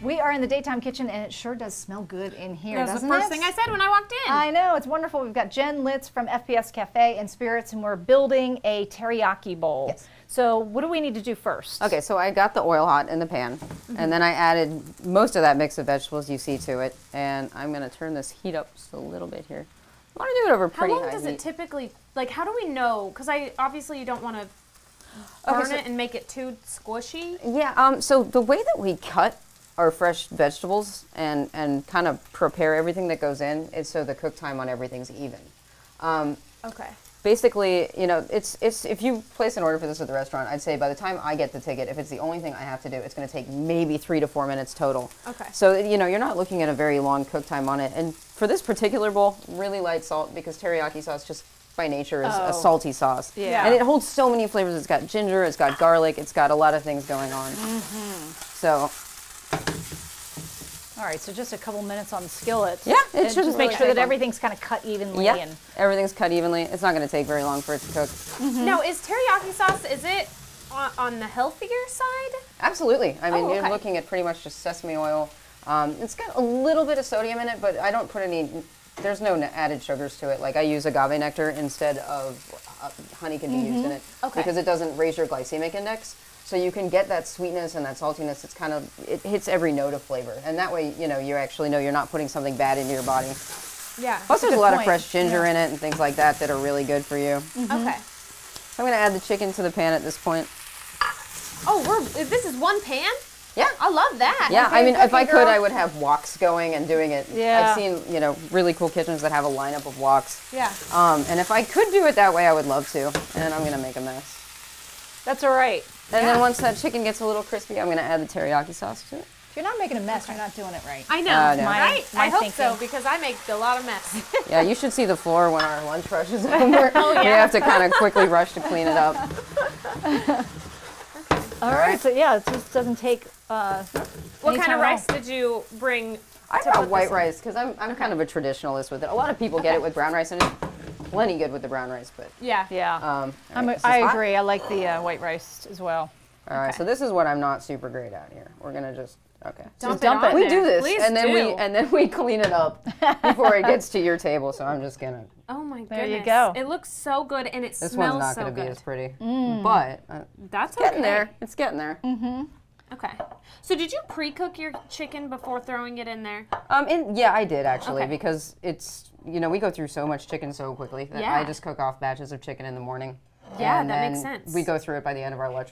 We are in the daytime kitchen, and it sure does smell good in here, That was doesn't the first it? thing I said when I walked in. I know, it's wonderful. We've got Jen Litz from FPS Cafe and Spirits, and we're building a teriyaki bowl. Yes. So what do we need to do first? Okay, so I got the oil hot in the pan, and then I added most of that mix of vegetables you see to it, and I'm going to turn this heat up just a little bit here. I want to do it over pretty high How long does it heat. typically, like, how do we know? Because obviously you don't want to burn it and make it too squishy. Yeah, so the way that we cut our fresh vegetables and kind of prepare everything that goes in is so the cook time on everything's even. Okay. Basically, you know, it's if you place an order for this at the restaurant, I'd say by the time I get the ticket, if it's the only thing I have to do, it's going to take maybe 3 to 4 minutes total. Okay. So, you know, you're not looking at a very long cook time on it. And for this particular bowl, really light salt, because teriyaki sauce just by nature is a salty sauce. Yeah. And it holds so many flavors. It's got ginger, it's got garlic, it's got a lot of things going on. So. All right, so just a couple minutes on the skillet. Yeah, it should just make sure that everything's kind of cut evenly. Yeah, And everything's cut evenly. It's not going to take very long for it to cook. Now, is teriyaki sauce, is it on the healthier side? Absolutely. I mean, Oh, okay. you're looking at pretty much just sesame oil. It's got a little bit of sodium in it, but I don't put any, there's no added sugars to it. Like I use agave nectar instead of honey can be used in it because it doesn't raise your glycemic index. So you can get that sweetness and that saltiness. It's kind of, it hits every note of flavor. And that way, you know, you actually know you're not putting something bad into your body. Yeah. Plus, there's a good lot point. of fresh ginger in it and things like that that are really good for you. Okay. So I'm going to add the chicken to the pan at this point. Oh, this is one pan? Yeah. I love that. Yeah, Okay, I mean, if cookie I could, girl. I would have woks going and doing it. Yeah. I've seen, you know, really cool kitchens that have a lineup of woks. Yeah. And if I could do it that way, I would love to. And I'm going to make a mess. that's all right. And then once that chicken gets a little crispy, I'm going to add the teriyaki sauce to it. If you're not making a mess, you're not doing it right. I know, No. right? My I hope so, thinking. because I make a lot of mess. Yeah, you should see the floor when our lunch rush is over. We have to kind of quickly rush to clean it up. All right, so yeah, it just doesn't take What any kind time of at rice all. did you bring? I to brought put white this in? rice because I'm kind of a traditionalist with it. A lot of people get it with brown rice, and it's plenty good with the brown rice. But Yeah. Yeah, all right, this is I hot. agree. I like the white rice as well. All right, so this is what I'm not super great at here. We're gonna just Dump dump it. it. on We there. do this, Please and then do. we clean it up before it gets to your table. So I'm just gonna. Oh my goodness. There you go. It looks so good, and it This smells one's not so gonna be good. as pretty, but That's getting okay. there. It's getting there. Okay. So did you pre-cook your chicken before throwing it in there? Yeah, I did actually Okay. because it's we go through so much chicken so quickly that Yeah. I just cook off batches of chicken in the morning. Yeah, and that then makes sense. We go through it by the end of our lunch.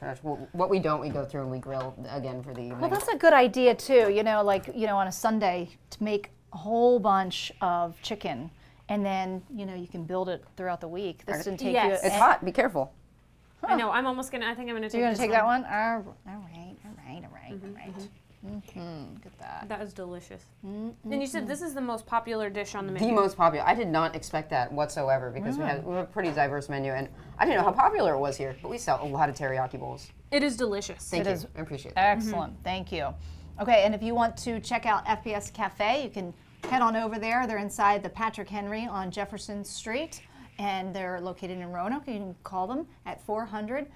What we don't, we go through and we grill again for the evening. Well, that's a good idea too. On a Sunday to make a whole bunch of chicken, and then you can build it throughout the week. This didn't take Yes. you. It's hot. Be careful. I know. I'm almost gonna. I think I'm gonna take. You're gonna this take that one? All right. Look at that. That is delicious. And you said this is the most popular dish on the The menu. most popular. I did not expect that whatsoever because we have a pretty diverse menu, and I didn't know how popular it was here. But we sell a lot of teriyaki bowls. It is delicious. Thank you. is. I appreciate that. Excellent. Thank you. Okay, and if you want to check out FPS Cafe, you can head on over there. They're inside the Patrick Henry on Jefferson Street, and they're located in Roanoke. You can call them at 400-6879.